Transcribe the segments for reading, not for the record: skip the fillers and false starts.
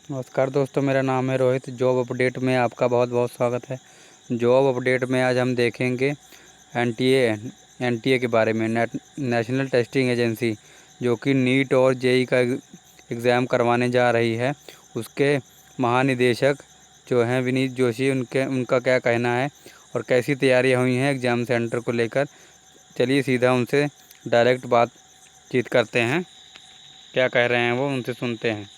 नमस्कार दोस्तों, मेरा नाम है रोहित। जॉब अपडेट में आपका बहुत बहुत स्वागत है। जॉब अपडेट में आज हम देखेंगे एनटीए के बारे में। नेशनल टेस्टिंग एजेंसी जो कि नीट और जेई का एग्ज़ाम करवाने जा रही है, उसके महानिदेशक जो हैं विनीत जोशी, उनका क्या कहना है और कैसी तैयारियां हुई हैं एग्ज़ाम सेंटर को लेकर। चलिए सीधा उनसे डायरेक्ट बातचीत करते हैं। क्या कह रहे हैं वो, उनसे सुनते हैं।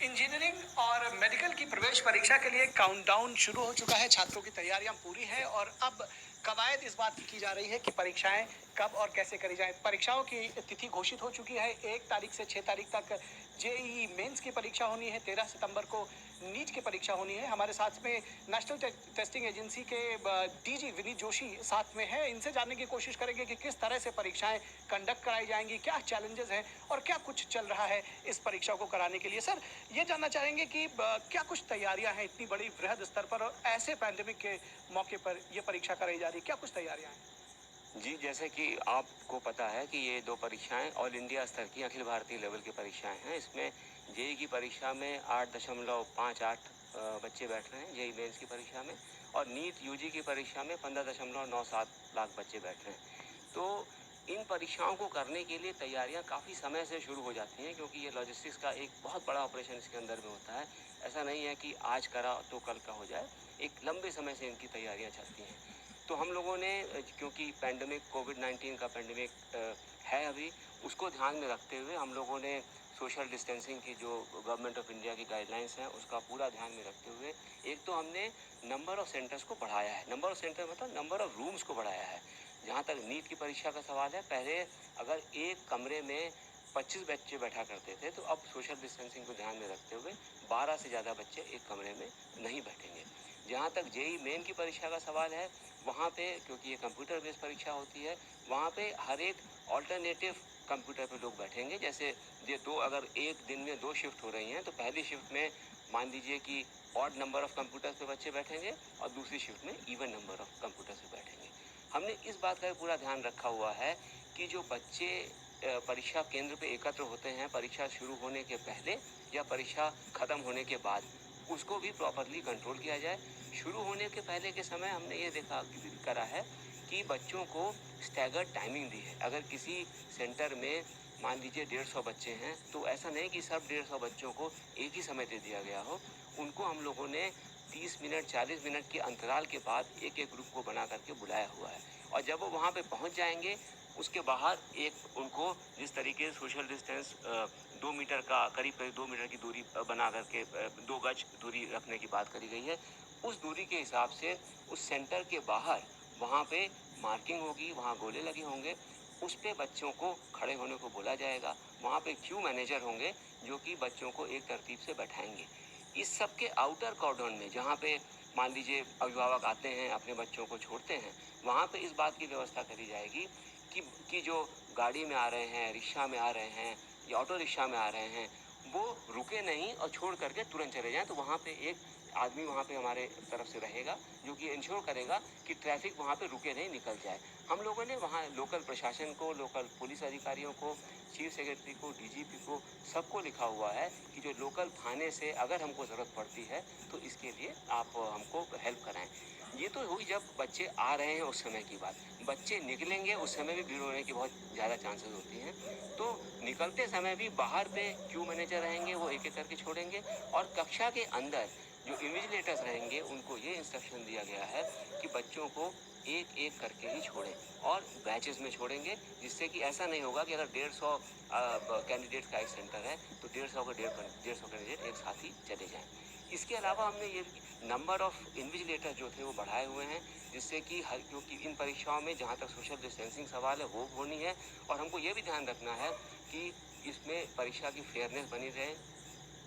इंजीनियरिंग और मेडिकल की प्रवेश परीक्षा के लिए काउंटडाउन शुरू हो चुका है। छात्रों की तैयारियां पूरी हैं और अब कवायद इस बात की जा रही है कि परीक्षाएं कब और कैसे करी जाए। परीक्षाओं की तिथि घोषित हो चुकी है। 1 तारीख से 6 तारीख तक जेईई मेंस की परीक्षा होनी है। 13 सितंबर को नीट की परीक्षा होनी है। हमारे साथ में नेशनल टेस्टिंग एजेंसी के डीजी विनीत जोशी साथ में है। इनसे जानने की कोशिश करेंगे कि किस तरह से परीक्षाएं कंडक्ट कराई जाएंगी, क्या चैलेंजेस हैं और क्या कुछ चल रहा है इस परीक्षा को कराने के लिए। सर, ये जानना चाहेंगे कि क्या कुछ तैयारियां हैं इतनी बड़ी वृहद स्तर पर और ऐसे पैंडेमिक के मौके पर ये परीक्षा कराई जा रही है, क्या कुछ तैयारियां हैं? जी, जैसे कि आपको पता है कि ये 2 परीक्षाएँ ऑल इंडिया स्तर की अखिल भारतीय लेवल की परीक्षाएँ हैं। इसमें जेईई की परीक्षा में 8.58 बच्चे बैठ रहे हैं, जेईई मेंस की परीक्षा में, और नीट यूजी की परीक्षा में 15.97 लाख बच्चे बैठ रहे हैं। तो इन परीक्षाओं को करने के लिए तैयारियां काफ़ी समय से शुरू हो जाती हैं, क्योंकि ये लॉजिस्टिक्स का एक बहुत बड़ा ऑपरेशन इसके अंदर में होता है। ऐसा नहीं है कि आज करा तो कल का हो जाए, एक लंबे समय से इनकी तैयारियां चलती हैं। तो हम लोगों ने क्योंकि पैंडेमिक कोविड-19 का पैंडेमिक है अभी, उसको ध्यान में रखते हुए हम लोगों ने सोशल डिस्टेंसिंग की जो गवर्नमेंट ऑफ इंडिया की गाइडलाइंस हैं उसका पूरा ध्यान में रखते हुए एक तो हमने नंबर ऑफ सेंटर्स को बढ़ाया है। नंबर ऑफ सेंटर मतलब नंबर ऑफ रूम्स को बढ़ाया है। जहाँ तक नीट की परीक्षा का सवाल है, पहले अगर एक कमरे में 25 बच्चे बैठा करते थे, तो अब सोशल डिस्टेंसिंग को ध्यान में रखते हुए 12 से ज़्यादा बच्चे एक कमरे में नहीं बैठेंगे। जहाँ तक जेईई मेन की परीक्षा का सवाल है, वहाँ पे क्योंकि ये कंप्यूटर बेस्ड परीक्षा होती है, वहाँ पे हर एक ऑल्टरनेटिव कंप्यूटर पे लोग बैठेंगे। जैसे ये अगर एक दिन में 2 शिफ्ट हो रही हैं, तो पहली शिफ्ट में मान लीजिए कि ऑड नंबर ऑफ कंप्यूटर्स पे बच्चे बैठेंगे और दूसरी शिफ्ट में इवन नंबर ऑफ कंप्यूटर्स पे बैठेंगे। हमने इस बात का पूरा ध्यान रखा हुआ है कि जो बच्चे परीक्षा केंद्र पे एकत्र होते हैं परीक्षा शुरू होने के पहले या परीक्षा खत्म होने के बाद, उसको भी प्रॉपरली कंट्रोल किया जाए। शुरू होने के पहले के समय हमने ये करा है कि बच्चों को स्टैगर्ड टाइमिंग दी है। अगर किसी सेंटर में मान लीजिए 150 बच्चे हैं, तो ऐसा नहीं कि सब 150 बच्चों को एक ही समय दे दिया गया हो। उनको हम लोगों ने 30 मिनट 40 मिनट के अंतराल के बाद एक एक ग्रुप को बना करके बुलाया हुआ है। और जब वो वहाँ पे पहुँच जाएंगे, उसके बाहर एक उनको जिस तरीके से सोशल डिस्टेंस 2 मीटर का करीब 2 मीटर की दूरी बना करके 2 गज दूरी रखने की बात करी गई है, उस दूरी के हिसाब से उस सेंटर के बाहर वहाँ पे मार्किंग होगी, वहाँ गोले लगे होंगे, उस पे बच्चों को खड़े होने को बोला जाएगा। वहाँ पे क्यू मैनेजर होंगे जो कि बच्चों को एक तरतीब से बैठाएंगे। इस सब के आउटर कॉर्डन में जहाँ पे मान लीजिए अभिभावक आते हैं अपने बच्चों को छोड़ते हैं, वहाँ पे इस बात की व्यवस्था करी जाएगी कि जो गाड़ी में आ रहे हैं, रिक्शा में आ रहे हैं या ऑटो रिक्शा में आ रहे हैं, वो रुके नहीं और छोड़ करके तुरंत चले जाएं। तो वहाँ पे एक आदमी वहाँ पे हमारे तरफ से रहेगा जो कि इंश्योर करेगा कि ट्रैफिक वहाँ पे रुके नहीं, निकल जाए। हम लोगों ने वहाँ लोकल प्रशासन को, लोकल पुलिस अधिकारियों को, चीफ सेक्रेटरी को, डीजीपी को, सबको लिखा हुआ है कि जो लोकल थाने से अगर हमको ज़रूरत पड़ती है तो इसके लिए आप हमको हेल्प कराएं। ये तो हुई जब बच्चे आ रहे हैं उस समय की बात। बच्चे निकलेंगे उस समय भी भीड़ होने की बहुत ज़्यादा चांसेस होती हैं। तो निकलते समय भी बाहर पे क्यू मैनेजर रहेंगे, वो एक एक करके छोड़ेंगे। और कक्षा के अंदर जो इन्विजिलेटर्स रहेंगे उनको ये इंस्ट्रक्शन दिया गया है कि बच्चों को एक एक करके ही छोड़ें और बैचेस में छोड़ेंगे, जिससे कि ऐसा नहीं होगा कि अगर 150 कैंडिडेट का एक सेंटर है तो 150 कैंडिडेट एक साथ ही चले जाएं। इसके अलावा हमने ये नंबर ऑफ इन्विजिलेटर जो थे वो बढ़ाए हुए हैं, जिससे कि क्योंकि इन परीक्षाओं में जहाँ तक सोशल डिस्टेंसिंग सवाल है वो होनी है, और हमको ये भी ध्यान रखना है कि इसमें परीक्षा की फेयरनेस बनी रहे,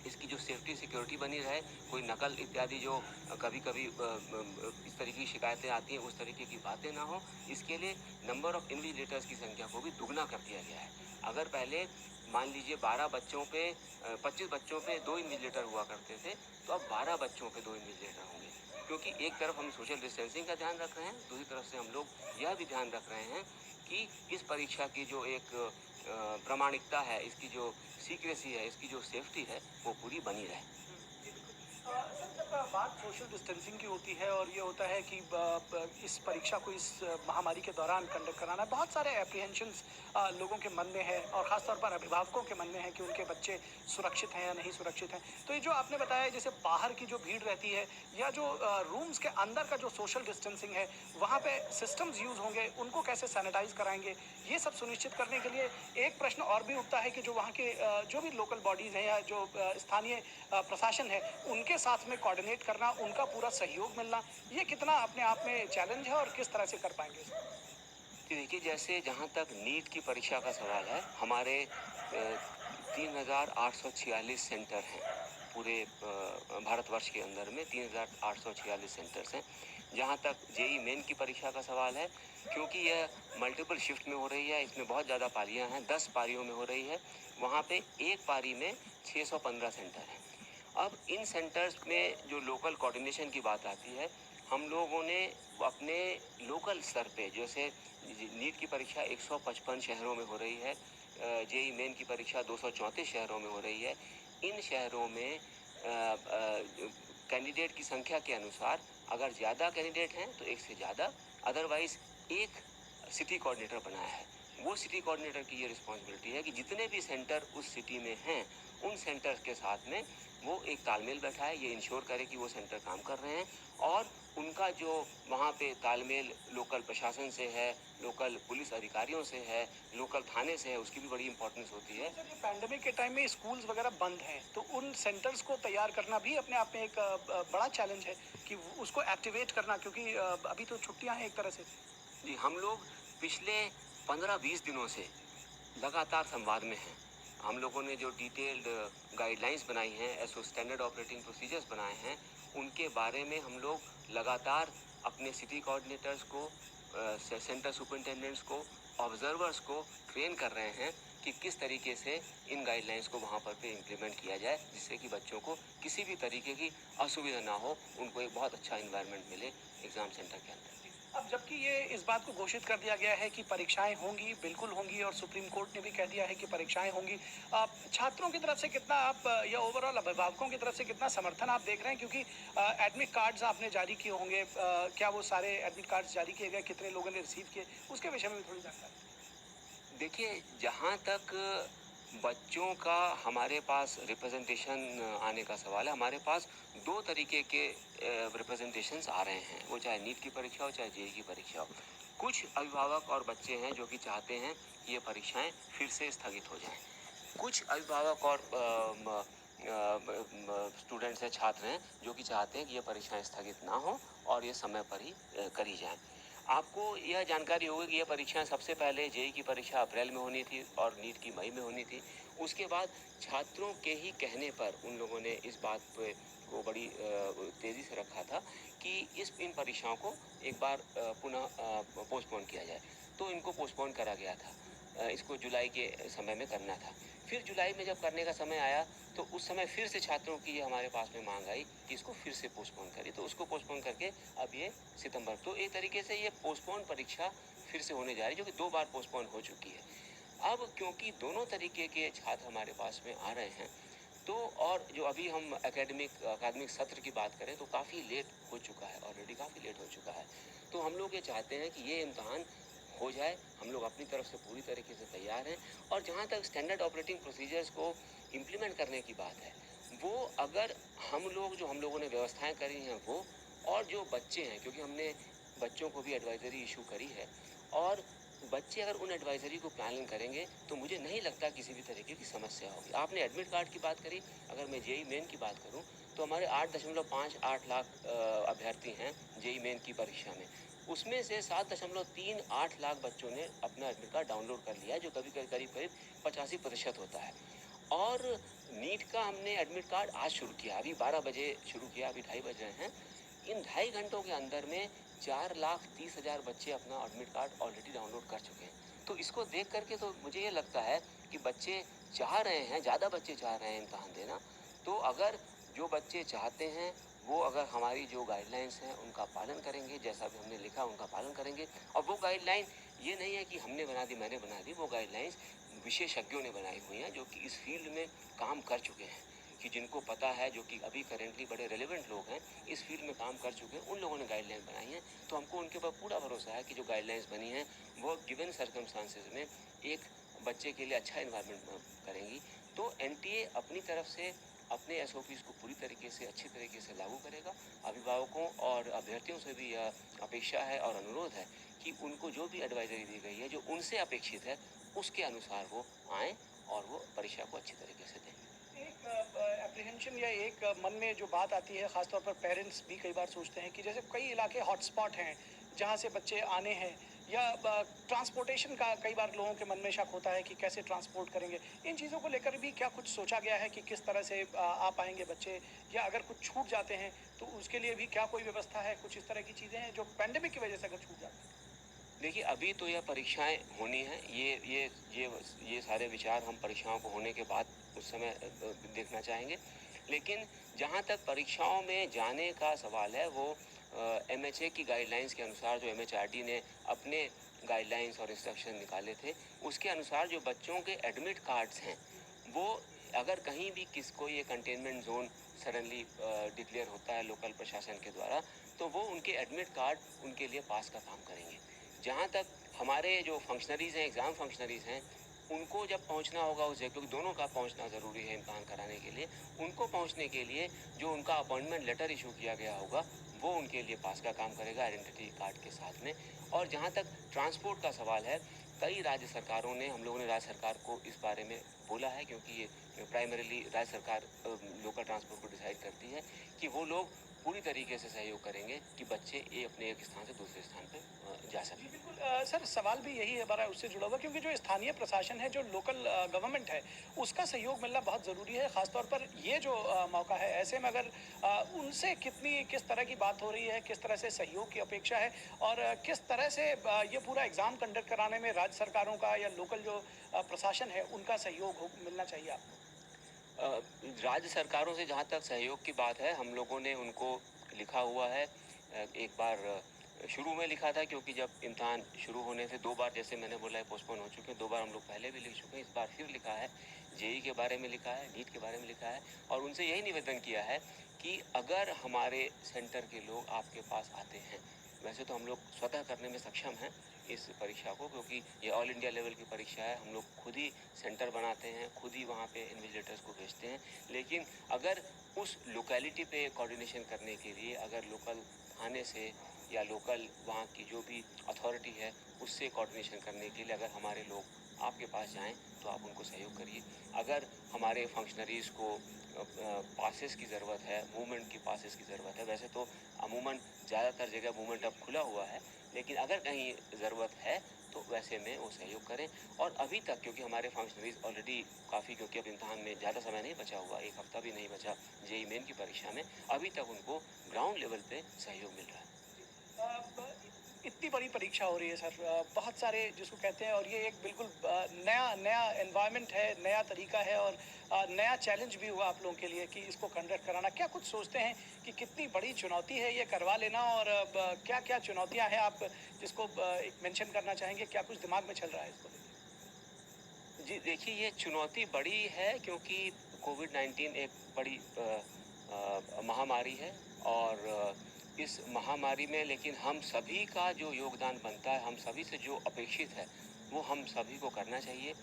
इसकी जो सेफ्टी सिक्योरिटी बनी रहे, कोई नकल इत्यादि जो कभी कभी इस तरीके की शिकायतें आती हैं उस तरीके की बातें ना हो। इसके लिए नंबर ऑफ इन्विजिलेटर्स की संख्या को भी दुगना कर दिया गया है। अगर पहले मान लीजिए 12 बच्चों पे 25 बच्चों पे 2 इन्विजिलेटर हुआ करते थे, तो अब 12 बच्चों पे 2 इन्विजिलेटर होंगे, क्योंकि एक तरफ हम सोशल डिस्टेंसिंग का ध्यान रख रहे हैं, दूसरी तरफ से हम लोग यह भी ध्यान रख रहे हैं कि इस परीक्षा की जो एक प्रामाणिकता है, इसकी जो सीक्रेसी है, इसकी जो सेफ्टी है, वो पूरी बनी रहे। जी, बिल्कुल। सर, जब बात सोशल डिस्टेंसिंग की होती है और ये होता है कि इस परीक्षा को इस महामारी के दौरान कंडक्ट कराना, बहुत सारे एप्रीहेंशंस लोगों के मन में है और ख़ासतौर पर अभिभावकों के मन में है कि उनके बच्चे सुरक्षित हैं या नहीं सुरक्षित हैं। तो ये जो आपने बताया, जैसे बाहर की जो भीड़ रहती है या जो रूम्स के अंदर का जो सोशल डिस्टेंसिंग है, वहाँ पे सिस्टम्स यूज़ होंगे, उनको कैसे सैनिटाइज कराएंगे, ये सब सुनिश्चित करने के लिए एक प्रश्न और भी उठता है कि जो वहाँ के जो भी लोकल बॉडीज़ हैं या जो स्थानीय प्रशासन है, उनके साथ में कोऑर्डिनेट करना, उनका पूरा सहयोग मिलना, ये कितना अपने आप में चैलेंज है और किस तरह से कर पाएंगे इसको? कि देखिए, जैसे जहाँ तक नीट की परीक्षा का सवाल है, हमारे 3,846 सेंटर हैं पूरे भारतवर्ष के अंदर में। 3,846 सेंटर्स हैं। जहाँ तक जेई मेन की परीक्षा का सवाल है, क्योंकि यह मल्टीपल शिफ्ट में हो रही है, इसमें बहुत ज़्यादा पारियाँ हैं, 10 पारियों में हो रही है, वहाँ पे एक पारी में 615 सेंटर हैं। अब इन सेंटर्स में जो लोकल कोऑर्डिनेशन की बात आती है, हम लोगों ने अपने लोकल स्तर पे, जैसे नीट की परीक्षा 155 शहरों में हो रही है, जेई मेन की परीक्षा 234 शहरों में हो रही है। इन शहरों में कैंडिडेट की संख्या के अनुसार अगर ज़्यादा कैंडिडेट हैं तो एक से ज़्यादा, अदरवाइज एक सिटी कोऑर्डिनेटर बनाया है। वो सिटी कोऑर्डिनेटर की ये रिस्पॉन्सिबिलिटी है कि जितने भी सेंटर उस सिटी में हैं, उन सेंटर्स के साथ में वो एक तालमेल बैठाए, ये इंश्योर करे कि वो सेंटर काम कर रहे हैं, और उनका जो वहाँ पे तालमेल लोकल प्रशासन से है, लोकल पुलिस अधिकारियों से है, लोकल थाने से है, उसकी भी बड़ी इंपॉर्टेंस होती है। सर, ये पैंडेमिक के टाइम में स्कूल्स वगैरह बंद हैं, तो उन सेंटर्स को तैयार करना भी अपने आप में एक बड़ा चैलेंज है कि उसको एक्टिवेट करना, क्योंकि अभी तो छुट्टियां हैं एक तरह से। जी, हम लोग पिछले 15-20 दिनों से लगातार संवाद में हैं। हम लोगों ने जो डिटेल्ड गाइडलाइंस बनाई हैं, एसओ स्टैंडर्ड ऑपरेटिंग प्रोसीजर्स बनाए हैं, उनके बारे में हम लोग लगातार अपने सिटी कोऑर्डिनेटर्स को, सेंटर सुपरिटेंडेंट्स को, ऑब्जर्वर्स को ट्रेन कर रहे हैं कि किस तरीके से इन गाइडलाइंस को वहाँ पर पे इम्प्लीमेंट किया जाए, जिससे कि बच्चों को किसी भी तरीके की असुविधा ना हो, उनको एक बहुत अच्छा इन्वायरमेंट मिले एग्ज़ाम सेंटर के अंदर। अब जबकि ये इस बात को घोषित कर दिया गया है कि परीक्षाएं होंगी, बिल्कुल होंगी, और सुप्रीम कोर्ट ने भी कह दिया है कि परीक्षाएं होंगी, छात्रों की तरफ से कितना आप या ओवरऑल अभिभावकों की तरफ से कितना समर्थन आप देख रहे हैं, क्योंकि एडमिट कार्ड्स आपने जारी किए होंगे, क्या वो सारे एडमिट कार्ड्स जारी किए गए, कितने लोगों ने रिसीव किए, उसके विषय में भी थोड़ी जानकारी। देखिए, जहाँ तक बच्चों का हमारे पास रिप्रेजेंटेशन आने का सवाल है, हमारे पास 2 तरीके के रिप्रेजेंटेशंस आ रहे हैं, वो चाहे नीट की परीक्षा हो, चाहे जेईई की परीक्षा हो। कुछ अभिभावक और बच्चे हैं जो कि चाहते हैं कि ये परीक्षाएं फिर से स्थगित हो जाएं। कुछ अभिभावक और स्टूडेंट्स हैं, छात्र हैं, जो कि चाहते हैं कि ये परीक्षाएं स्थगित ना हो और ये समय पर ही करी जाएं। आपको यह जानकारी होगी कि यह परीक्षाएं सबसे पहले जेईई की परीक्षा अप्रैल में होनी थी और नीट की मई में होनी थी। उसके बाद छात्रों के ही कहने पर उन लोगों ने इस बात पे को बड़ी तेज़ी से रखा था कि इन परीक्षाओं को एक बार पुनः पोस्टपोन किया जाए। तो इनको पोस्टपोन करा गया था। इसको जुलाई के समय में करना था। फिर जुलाई में जब करने का समय आया, तो उस समय फिर से छात्रों की ये हमारे पास में मांग आई कि इसको फिर से पोस्टपोन करें, तो उसको पोस्टपोन करके अब ये सितंबर, तो एक तरीके से ये पोस्टपोन परीक्षा फिर से होने जा रही है, जो कि 2 बार पोस्टपोन हो चुकी है। अब क्योंकि दोनों तरीके के छात्र हमारे पास में आ रहे हैं, तो और जो अभी हम अकादमिक सत्र की बात करें तो काफ़ी लेट हो चुका है, ऑलरेडी काफ़ी लेट हो चुका है। तो हम लोग ये चाहते हैं कि ये इम्तहान हो जाए, हम लोग अपनी तरफ से पूरी तरीके से तैयार हैं। और जहाँ तक स्टैंडर्ड ऑपरेटिंग प्रोसीजर्स को इम्प्लीमेंट करने की बात है, वो अगर हम लोगों ने व्यवस्थाएं करी हैं वो, और जो बच्चे हैं, क्योंकि हमने बच्चों को भी एडवाइजरी इशू करी है, और बच्चे अगर उन एडवाइजरी को पालन करेंगे तो मुझे नहीं लगता किसी भी तरीके की समस्या होगी। आपने एडमिट कार्ड की बात करी, अगर मैं जेईई मेन की बात करूं तो हमारे 8.58 लाख अभ्यर्थी हैं जेईई मेन की परीक्षा में। उसमें से 7.38 लाख बच्चों ने अपना एडमिट कार्ड डाउनलोड कर लिया है, जो कभी करीब 85% होता है। और नीट का हमने एडमिट कार्ड आज शुरू किया, अभी 12 बजे शुरू किया, अभी 2:30 बज रहे हैं। इन 2.5 घंटों के अंदर में 4,30,000 बच्चे अपना एडमिट कार्ड ऑलरेडी डाउनलोड कर चुके हैं। तो इसको देख करके तो मुझे ये लगता है कि बच्चे चाह रहे हैं, ज़्यादा बच्चे चाह रहे हैं इम्तहान देना। तो अगर जो बच्चे चाहते हैं वो अगर हमारी जो गाइडलाइंस हैं उनका पालन करेंगे, जैसा भी हमने लिखा उनका पालन करेंगे, और वो गाइडलाइन ये नहीं है कि हमने बना दी, मैंने बना दी। वो गाइडलाइंस विशेषज्ञों ने बनाई हुई हैं जो कि इस फील्ड में काम कर चुके हैं, कि जिनको पता है, जो कि अभी करेंटली बड़े रेलेवेंट लोग हैं, इस फील्ड में काम कर चुके हैं, उन लोगों ने गाइडलाइन बनाई हैं। तो हमको उनके ऊपर पूरा भरोसा है कि जो गाइडलाइंस बनी हैं वो गिवन सर्कमस्टांसेस में एक बच्चे के लिए अच्छा इन्वायरमेंट करेंगी। तो एनटीए अपनी तरफ से अपने एसओपीज़ को पूरी तरीके से, अच्छी तरीके से लागू करेगा। अभिभावकों और अभ्यर्थियों से भी यह अपेक्षा है और अनुरोध है कि उनको जो भी एडवाइजरी दी गई है, जो उनसे अपेक्षित है, उसके अनुसार वो आएँ और वो परीक्षा को अच्छी तरीके से दें। एक एप्रीहेंशन या एक मन में जो बात आती है, खासतौर पर पेरेंट्स भी कई बार सोचते हैं कि जैसे कई इलाके हॉटस्पॉट हैं जहाँ से बच्चे आने हैं, या ट्रांसपोर्टेशन का कई बार लोगों के मन में शक होता है कि कैसे ट्रांसपोर्ट करेंगे। इन चीज़ों को लेकर भी क्या कुछ सोचा गया है कि किस तरह से आ पाएंगे बच्चे, या अगर कुछ छूट जाते हैं तो उसके लिए भी क्या कोई व्यवस्था है? कुछ इस तरह की चीज़ें हैं जो पैंडेमिक की वजह से अगर छूट जाती हैं। देखिए, अभी तो यह परीक्षाएँ होनी हैं, ये सारे विचार हम परीक्षाओं को होने के बाद उस समय देखना चाहेंगे। लेकिन जहाँ तक परीक्षाओं में जाने का सवाल है, वो एमएचए की गाइडलाइंस के अनुसार, जो एमएचआरडी ने अपने गाइडलाइंस और इंस्ट्रक्शन निकाले थे, उसके अनुसार जो बच्चों के एडमिट कार्ड्स हैं, वो अगर कहीं भी कोई ये कंटेनमेंट ज़ोन सडनली डिक्लेयर होता है लोकल प्रशासन के द्वारा, तो वो उनके एडमिट कार्ड उनके लिए पास का काम करेंगे। जहाँ तक हमारे जो फंक्शनरीज़ हैं, एग्ज़ाम फंक्शनरीज़ हैं, उनको जब पहुँचना होगा उस जगह, क्योंकि दोनों का पहुँचना ज़रूरी है इम्तहान कराने के लिए, उनको पहुँचने के लिए जो उनका अपॉइंटमेंट लेटर इशू किया गया होगा, वो उनके लिए पास का काम करेगा आइडेंटिटी कार्ड के साथ में। और जहाँ तक ट्रांसपोर्ट का सवाल है, कई राज्य सरकारों ने, हम लोगों ने राज्य सरकार को इस बारे में बोला है, क्योंकि ये प्राइमरीली राज्य सरकार लोकल ट्रांसपोर्ट को डिसाइड करती है, कि वो लोग पूरी तरीके से सहयोग करेंगे कि बच्चे अपने एक स्थान से दूसरे स्थान पे जा जी, सकें। बिल्कुल। सर, सवाल भी यही है हमारा उससे जुड़ा हुआ, क्योंकि जो स्थानीय प्रशासन है, जो लोकल गवर्नमेंट है, उसका सहयोग मिलना बहुत ज़रूरी है। ख़ासतौर पर ये जो मौका है, ऐसे में अगर उनसे किस तरह की बात हो रही है, किस तरह से सहयोग की अपेक्षा है, और किस तरह से ये पूरा एग्ज़ाम कंडक्ट कराने में राज्य सरकारों का या लोकल जो प्रशासन है, उनका सहयोग मिलना चाहिए आपको? अ, राज्य सरकारों से जहाँ तक सहयोग की बात है, हम लोगों ने उनको लिखा हुआ है। एक बार शुरू में लिखा था, क्योंकि जब इम्तहान शुरू होने से 2 बार, जैसे मैंने बोला है, पोस्टपोन हो चुके हैं। 2 बार हम लोग पहले भी लिख चुके हैं, इस बार फिर लिखा है। जेईई के बारे में लिखा है, नीट के बारे में लिखा है, और उनसे यही निवेदन किया है कि अगर हमारे सेंटर के लोग आपके पास आते हैं, वैसे तो हम लोग स्वतः करने में सक्षम हैं इस परीक्षा को, क्योंकि ये ऑल इंडिया लेवल की परीक्षा है। हम लोग खुद ही सेंटर बनाते हैं, खुद ही वहाँ पे इन्विजिलेटर्स को भेजते हैं। लेकिन अगर उस लोकेलिटी पे कोऑर्डिनेशन करने के लिए, अगर लोकल थाने से या लोकल वहाँ की जो भी अथॉरिटी है, उससे कोऑर्डिनेशन करने के लिए अगर हमारे लोग आपके पास जाएँ, तो आप उनको सहयोग करिए। अगर हमारे फंक्शनरीज़ को पासेस की ज़रूरत है, मूवमेंट की पासेस की ज़रूरत है, वैसे तो अमूमन ज़्यादातर जगह मूवमेंट अब खुला हुआ है, लेकिन अगर कहीं ज़रूरत है, तो वैसे में वो सहयोग करें। और अभी तक, क्योंकि हमारे फंक्शनरीज़ ऑलरेडी काफ़ी, क्योंकि अब इम्तहान में ज़्यादा समय नहीं बचा हुआ, 1 हफ्ता भी नहीं बचा जेईई मेन की परीक्षा में, अभी तक उनको ग्राउंड लेवल पे सहयोग मिल रहा है। इतनी बड़ी परीक्षा हो रही है सर, बहुत सारे जिसको कहते हैं, और ये एक बिल्कुल नया नया एनवायरनमेंट है, नया तरीका है, और नया चैलेंज भी हुआ आप लोगों के लिए कि इसको कंडक्ट कराना। क्या कुछ सोचते हैं कि कितनी बड़ी चुनौती है ये करवा लेना, और क्या क्या चुनौतियां हैं आप जिसको एक मेंशन करना चाहेंगे? क्या कुछ दिमाग में चल रहा है इसको लेकर? जी, देखिए, ये चुनौती बड़ी है, क्योंकि कोविड-19 एक बड़ी महामारी है, और इस महामारी में लेकिन हम सभी का जो योगदान बनता है, हम सभी से जो अपेक्षित है, वो हम सभी को करना चाहिए।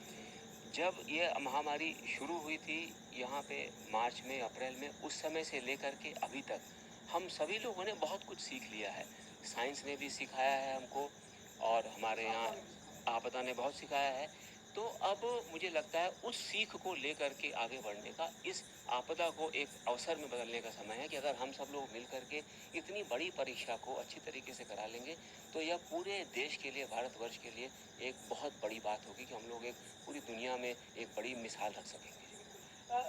जब ये महामारी शुरू हुई थी यहाँ पे मार्च में, अप्रैल में, उस समय से लेकर के अभी तक हम सभी लोगों ने बहुत कुछ सीख लिया है। साइंस ने भी सिखाया है हमको, और हमारे यहाँ आपदा ने बहुत सिखाया है। तो अब मुझे लगता है उस सीख को लेकर के आगे बढ़ने का, इस आपदा को एक अवसर में बदलने का समय है, कि अगर हम सब लोग मिल कर के इतनी बड़ी परीक्षा को अच्छी तरीके से करा लेंगे, तो यह पूरे देश के लिए, भारतवर्ष के लिए एक बहुत बड़ी बात होगी, कि हम लोग एक पूरी दुनिया में एक बड़ी मिसाल रख सकेंगे।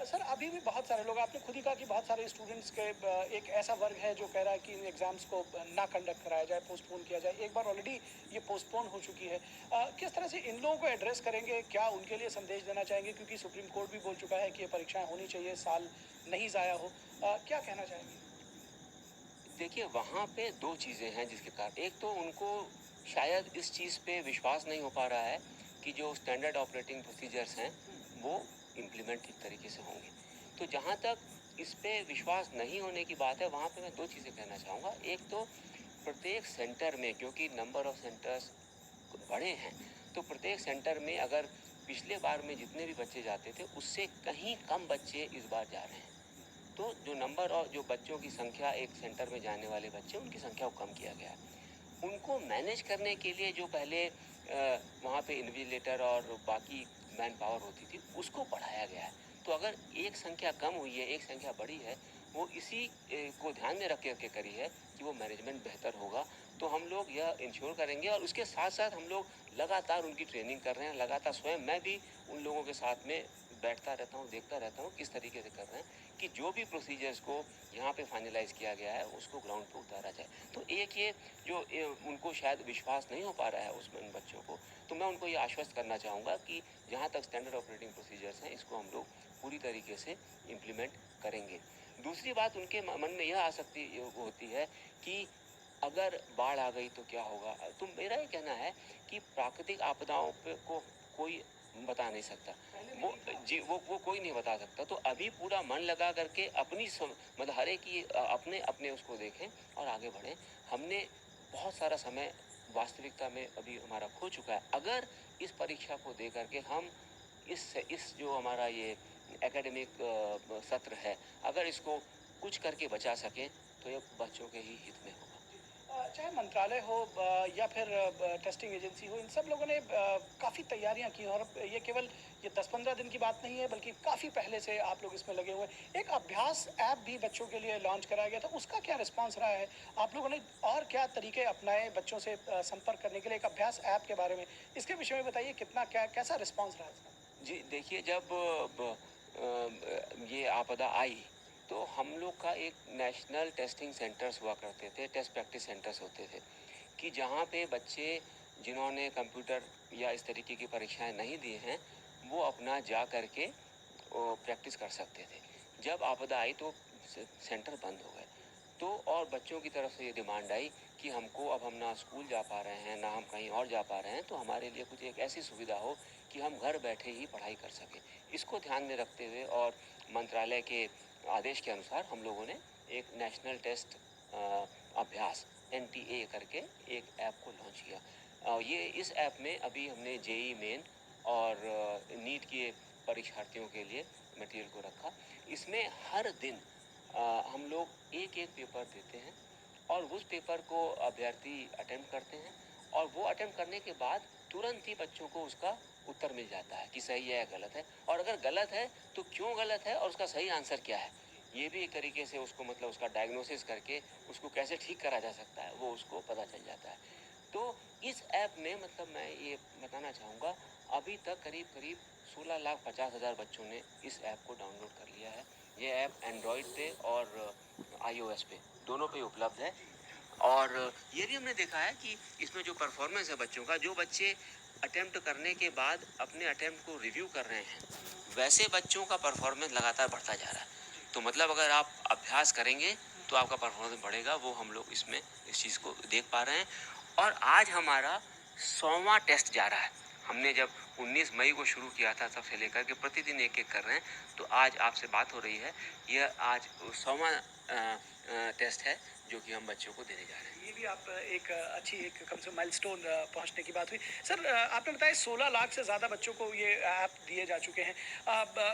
सर, अभी भी बहुत सारे लोग, आपने खुद ही कहा कि बहुत सारे स्टूडेंट्स के एक ऐसा वर्ग है जो कह रहा है कि इन एग्जाम्स को ना कंडक्ट कराया जाए, पोस्टपोन किया जाए। एक बार ऑलरेडी ये पोस्टपोन हो चुकी है। किस तरह से इन लोगों को एड्रेस करेंगे? क्या उनके लिए संदेश देना चाहेंगे, क्योंकि सुप्रीम कोर्ट भी बोल चुका है कि ये परीक्षाएं होनी चाहिए, साल नहीं ज़ाया हो। क्या कहना चाहेंगे? देखिए, वहाँ पे 2 चीज़ें हैं जिसके कारण, एक तो उनको शायद इस चीज़ पे विश्वास नहीं हो पा रहा है कि जो स्टैंडर्ड ऑपरेटिंग प्रोसीजर्स हैं वो इम्प्लीमेंट ठीक तरीके से होंगे। तो जहाँ तक इस पे विश्वास नहीं होने की बात है, वहाँ पे मैं दो चीज़ें कहना चाहूँगा। एक तो प्रत्येक सेंटर में, क्योंकि नंबर ऑफ सेंटर्स बड़े हैं, तो प्रत्येक सेंटर में अगर पिछले बार में जितने भी बच्चे जाते थे उससे कहीं कम बच्चे इस बार जा रहे हैं, तो जो नंबर और जो बच्चों की संख्या, एक सेंटर में जाने वाले बच्चे, उनकी संख्या को कम किया गया है। उनको मैनेज करने के लिए जो पहले वहाँ पे इन्विजिलेटर और बाकी मैन पावर होती थी, उसको बढ़ाया गया है। तो अगर एक संख्या कम हुई है, एक संख्या बढ़ी है, वो इसी को ध्यान में रख के करी है कि वो मैनेजमेंट बेहतर होगा। तो हम लोग यह इंश्योर करेंगे और उसके साथ साथ हम लोग लगातार उनकी ट्रेनिंग कर रहे हैं। लगातार स्वयं मैं भी उन लोगों के साथ में बैठता रहता हूँ, देखता रहता हूँ किस तरीके से कर रहे हैं कि जो भी प्रोसीजर्स को यहाँ पे फाइनलाइज किया गया है उसको ग्राउंड पे उतारा जाए। तो एक ये जो उनको शायद विश्वास नहीं हो पा रहा है उसमें उन बच्चों को, तो मैं उनको ये आश्वस्त करना चाहूँगा कि जहाँ तक स्टैंडर्ड ऑपरेटिंग प्रोसीजर्स हैं, इसको हम लोग पूरी तरीके से इम्प्लीमेंट करेंगे। दूसरी बात, उनके मन में यह आसक्ति होती है कि अगर बाढ़ आ गई तो क्या होगा। तो मेरा ये कहना है कि प्राकृतिक आपदाओं पे को कोई बता नहीं सकता, वो जी वो कोई नहीं बता सकता। तो अभी पूरा मन लगा करके अपनी मतलब हर एक की अपने अपने उसको देखें और आगे बढ़ें। हमने बहुत सारा समय वास्तविकता में अभी हमारा खो चुका है। अगर इस परीक्षा को दे करके हम इस जो हमारा ये एकेडमिक सत्र है, अगर इसको कुछ करके बचा सकें तो ये बच्चों के ही हित में होगा। चाहे मंत्रालय हो या फिर टेस्टिंग एजेंसी हो, इन सब लोगों ने काफ़ी तैयारियां की और ये केवल ये 10-15 दिन की बात नहीं है, बल्कि काफ़ी पहले से आप लोग इसमें लगे हुए हैं। एक अभ्यास ऐप भी बच्चों के लिए लॉन्च कराया गया था, उसका क्या रिस्पांस रहा है? आप लोगों ने और क्या तरीके अपनाए बच्चों से संपर्क करने के लिए? एक अभ्यास ऐप के बारे में, इसके विषय में बताइए, कितना क्या कैसा रिस्पॉन्स रहा इसका? जी देखिए, जब ये आपदा आई तो हम लोग का एक नेशनल टेस्टिंग सेंटर्स हुआ करते थे, टेस्ट प्रैक्टिस सेंटर्स होते थे कि जहाँ पे बच्चे जिन्होंने कंप्यूटर या इस तरीके की परीक्षाएं नहीं दी हैं, वो अपना जा करके प्रैक्टिस कर सकते थे। जब आपदा आई तो सेंटर बंद हो गए। तो और बच्चों की तरफ से ये डिमांड आई कि हमको अब हम ना स्कूल जा पा रहे हैं, ना हम कहीं और जा पा रहे हैं, तो हमारे लिए कुछ एक ऐसी सुविधा हो कि हम घर बैठे ही पढ़ाई कर सकें। इसको ध्यान में रखते हुए और मंत्रालय के आदेश के अनुसार हम लोगों ने एक नेशनल टेस्ट अभ्यास NTA करके एक ऐप को लॉन्च किया। ये इस ऐप में अभी हमने JEE मेन और नीट के परीक्षार्थियों के लिए मटेरियल को रखा। इसमें हर दिन हम लोग एक एक पेपर देते हैं और उस पेपर को अभ्यर्थी अटेम्प्ट करते हैं और वो अटेम्प्ट करने के बाद तुरंत ही बच्चों को उसका उत्तर मिल जाता है कि सही है या गलत है, और अगर गलत है तो क्यों गलत है और उसका सही आंसर क्या है, ये भी एक तरीके से उसको मतलब उसका डायग्नोसिस करके उसको कैसे ठीक करा जा सकता है वो उसको पता चल जाता है। तो इस ऐप में मतलब मैं ये बताना चाहूँगा, अभी तक करीब करीब 16,50,000 बच्चों ने इस ऐप को डाउनलोड कर लिया है। ये ऐप एंड्रॉयड पे और iOS पे दोनों पे उपलब्ध है। और ये भी हमने देखा है कि इसमें जो परफॉर्मेंस है बच्चों का, जो बच्चे अटेम्प्ट करने के बाद अपने अटेम्प्ट को रिव्यू कर रहे हैं, वैसे बच्चों का परफॉर्मेंस लगातार बढ़ता जा रहा है। तो मतलब अगर आप अभ्यास करेंगे तो आपका परफॉर्मेंस बढ़ेगा, वो हम लोग इसमें इस चीज़ को देख पा रहे हैं। और आज हमारा 100वां टेस्ट जा रहा है। हमने जब 19 मई को शुरू किया था तब से लेकर के प्रतिदिन एक एक कर रहे हैं, तो आज आपसे बात हो रही है, यह आज 100वां टेस्ट है जो कि हम बच्चों को देने जा रहे हैं। ये भी आप एक अच्छी एक कम से माइलस्टोन पहुंचने की बात हुई। सर, आपने बताया 16 लाख से ज़्यादा बच्चों को ये ऐप दिए जा चुके हैं।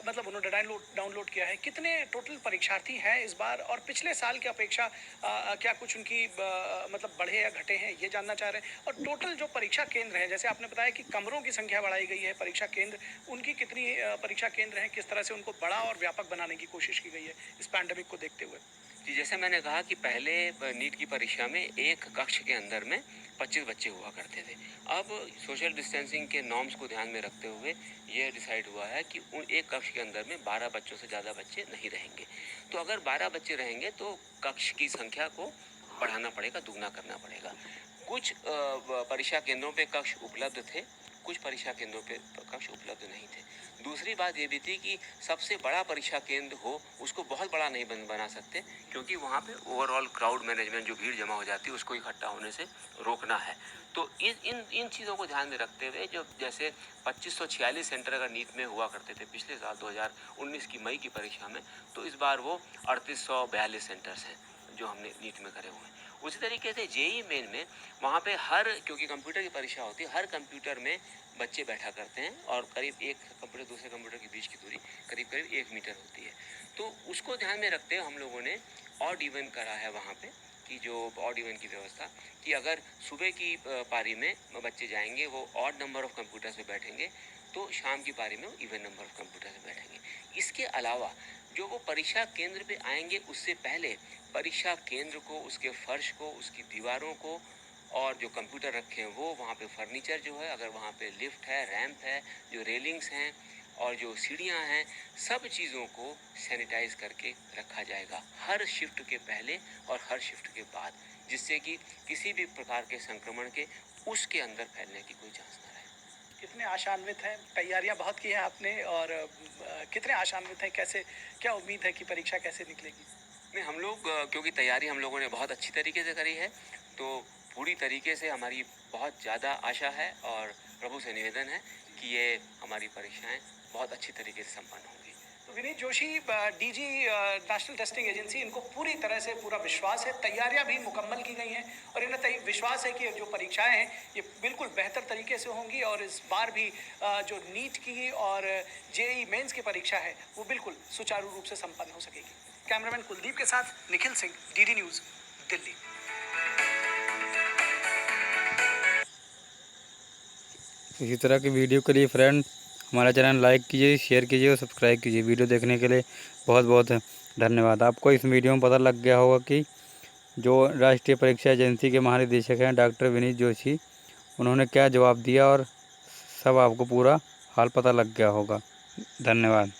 मतलब उन्होंने डाउनलोड किया है। कितने टोटल परीक्षार्थी हैं इस बार, और पिछले साल की अपेक्षा क्या कुछ उनकी मतलब बढ़े या घटे हैं, ये जानना चाह रहे हैं? और टोटल जो परीक्षा केंद्र हैं, जैसे आपने बताया कि कमरों की संख्या बढ़ाई गई है, परीक्षा केंद्र, उनकी कितनी परीक्षा केंद्र हैं, किस तरह से उनको बड़ा और व्यापक बनाने की कोशिश की गई है इस पैंडेमिक को देखते हुए? जी, जैसे मैंने कहा कि पहले नीट की परीक्षा में एक कक्ष के अंदर में 25 बच्चे हुआ करते थे। अब सोशल डिस्टेंसिंग के नॉर्म्स को ध्यान में रखते हुए ये डिसाइड हुआ है कि उन एक कक्ष के अंदर में 12 बच्चों से ज़्यादा बच्चे नहीं रहेंगे। तो अगर 12 बच्चे रहेंगे तो कक्ष की संख्या को बढ़ाना पड़ेगा, दुगना करना पड़ेगा। कुछ परीक्षा केंद्रों पे कक्ष उपलब्ध थे, कुछ परीक्षा केंद्रों पे कक्ष उपलब्ध नहीं थे। दूसरी बात ये भी थी कि सबसे बड़ा परीक्षा केंद्र हो उसको बहुत बड़ा नहीं बना सकते, क्योंकि वहाँ पे ओवरऑल क्राउड मैनेजमेंट, जो भीड़ जमा हो जाती है उसको इकट्ठा होने से रोकना है। तो इन इन चीज़ों को ध्यान में रखते हुए, जो जैसे 2546 सेंटर अगर नीट में हुआ करते थे पिछले साल 2019 की मई की परीक्षा में, तो इस बार वो 3842 सेंटर्स हैं जो हमने नीट में करे हुए हैं। उसी तरीके से जेई मेन में वहाँ पे क्योंकि कंप्यूटर की परीक्षा होती है, हर कंप्यूटर में बच्चे बैठा करते हैं और करीब एक कंप्यूटर दूसरे कंप्यूटर के बीच की दूरी करीब 1 मीटर होती है। तो उसको ध्यान में रखते हुए हम लोगों ने ऑड इवन करा है वहाँ पे, कि जो ऑड इवन की व्यवस्था, कि अगर सुबह की पारी में बच्चे जाएंगे वो ऑड नंबर ऑफ कंप्यूटर से बैठेंगे, तो शाम की पारी में वो इवन नंबर ऑफ कंप्यूटर से बैठेंगे। इसके अलावा जो वो परीक्षा केंद्र पे आएंगे उससे पहले परीक्षा केंद्र को, उसके फर्श को, उसकी दीवारों को, और जो कंप्यूटर रखे हैं वो, वहाँ पे फर्नीचर जो है, अगर वहाँ पे लिफ्ट है, रैंप है, जो रेलिंग्स हैं और जो सीढ़ियाँ हैं, सब चीज़ों को सैनिटाइज करके रखा जाएगा हर शिफ्ट के पहले और हर शिफ्ट के बाद, जिससे कि किसी भी प्रकार के संक्रमण के उसके अंदर फैलने की कोई चांस ना रहे। कितने आशान्वित हैं, तैयारियां बहुत की हैं आपने, और कितने आशान्वित हैं, कैसे, क्या उम्मीद है कि परीक्षा कैसे निकलेगी? नहीं, हम लोग क्योंकि तैयारी हम लोगों ने बहुत अच्छी तरीके से करी है, तो पूरी तरीके से हमारी बहुत ज़्यादा आशा है और प्रभु से निवेदन है कि ये हमारी परीक्षाएं बहुत अच्छी तरीके से संपन्न होंगी। तो Vineet Joshi, DG national testing agency, इनको पूरी तरह से पूरा विश्वास है, तैयारियां भी मुकम्मल की गई हैं और इन्हें विश्वास है कि जो परीक्षाएं हैं ये बिल्कुल बेहतर तरीके से होंगी और इस बार भी जो नीट की और जेई मेंस की परीक्षा है वो बिल्कुल सुचारू रूप से संपन्न हो सकेगी। कैमरामैन कुलदीप के साथ निखिल सिंह, डीडी न्यूज़, दिल्ली। इसी तरह की वीडियो के लिए फ्रेंड हमारा चैनल लाइक कीजिए, शेयर कीजिए और सब्सक्राइब कीजिए। वीडियो देखने के लिए बहुत बहुत धन्यवाद। आपको इस वीडियो में पता लग गया होगा कि जो राष्ट्रीय परीक्षा एजेंसी के महानिदेशक हैं डॉक्टर विनीत जोशी, उन्होंने क्या जवाब दिया, और सब आपको पूरा हाल पता लग गया होगा। धन्यवाद।